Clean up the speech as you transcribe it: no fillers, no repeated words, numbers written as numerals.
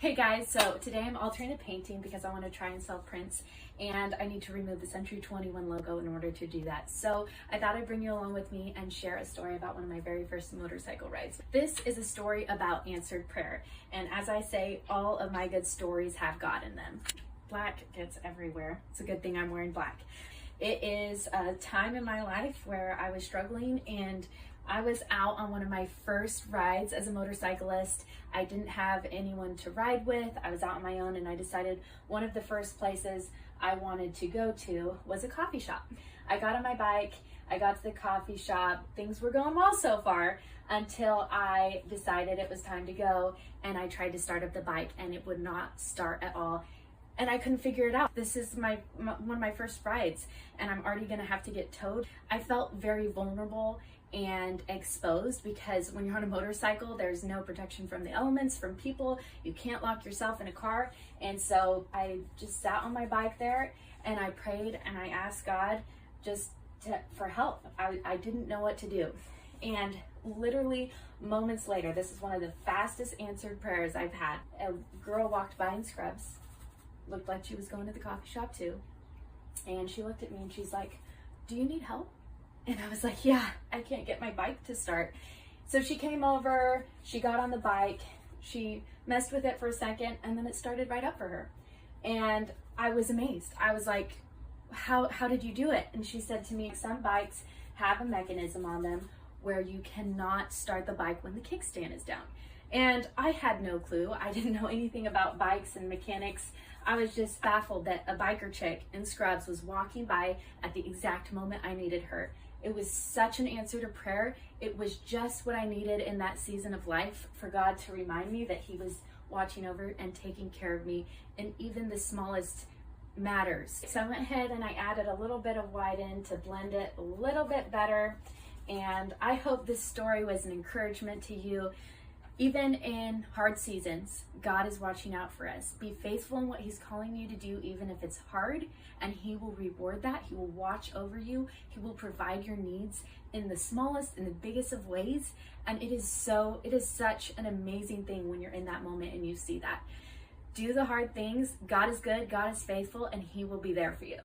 Hey guys, so today I'm altering a painting because I want to try and sell prints and I need to remove the Century 21 logo in order to do that. So I thought I'd bring you along with me and share a story about one of my very first motorcycle rides. This is a story about answered prayer, and as I say, all of my good stories have God in them. Black gets everywhere. It's a good thing I'm wearing black. It is a time in my life where I was struggling and I was out on one of my first rides as a motorcyclist. I didn't have anyone to ride with. I was out on my own, and I decided one of the first places I wanted to go to was a coffee shop. I got on my bike, I got to the coffee shop. Things were going well so far until I decided it was time to go, and I tried to start up the bike and it would not start at all. And I couldn't figure it out. This is one of my first rides, and I'm already gonna have to get towed. I felt very vulnerable and exposed because when you're on a motorcycle, there's no protection from the elements, from people. You can't lock yourself in a car. And so I just sat on my bike there and I prayed and I asked God for help. I didn't know what to do. And literally moments later, this is one of the fastest answered prayers I've had. A girl walked by in scrubs, looked like she was going to the coffee shop too. And she looked at me and she's like, "Do you need help?" And I was like, "Yeah, I can't get my bike to start." So she came over, she got on the bike, she messed with it for a second, and then it started right up for her. And I was amazed. I was like, how did you do it? And she said to me, some bikes have a mechanism on them where you cannot start the bike when the kickstand is down. And I had no clue. I didn't know anything about bikes and mechanics. I was just baffled that a biker chick in scrubs was walking by at the exact moment I needed her. It was such an answer to prayer. It was just what I needed in that season of life, for God to remind me that He was watching over and taking care of me in even the smallest matters. So I went ahead and I added a little bit of white in to blend it a little bit better. And I hope this story was an encouragement to you. Even in hard seasons, God is watching out for us. Be faithful in what He's calling you to do, even if it's hard, and He will reward that. He will watch over you. He will provide your needs in the smallest and the biggest of ways. And it is such an amazing thing when you're in that moment and you see that. Do the hard things. God is good, God is faithful, and He will be there for you.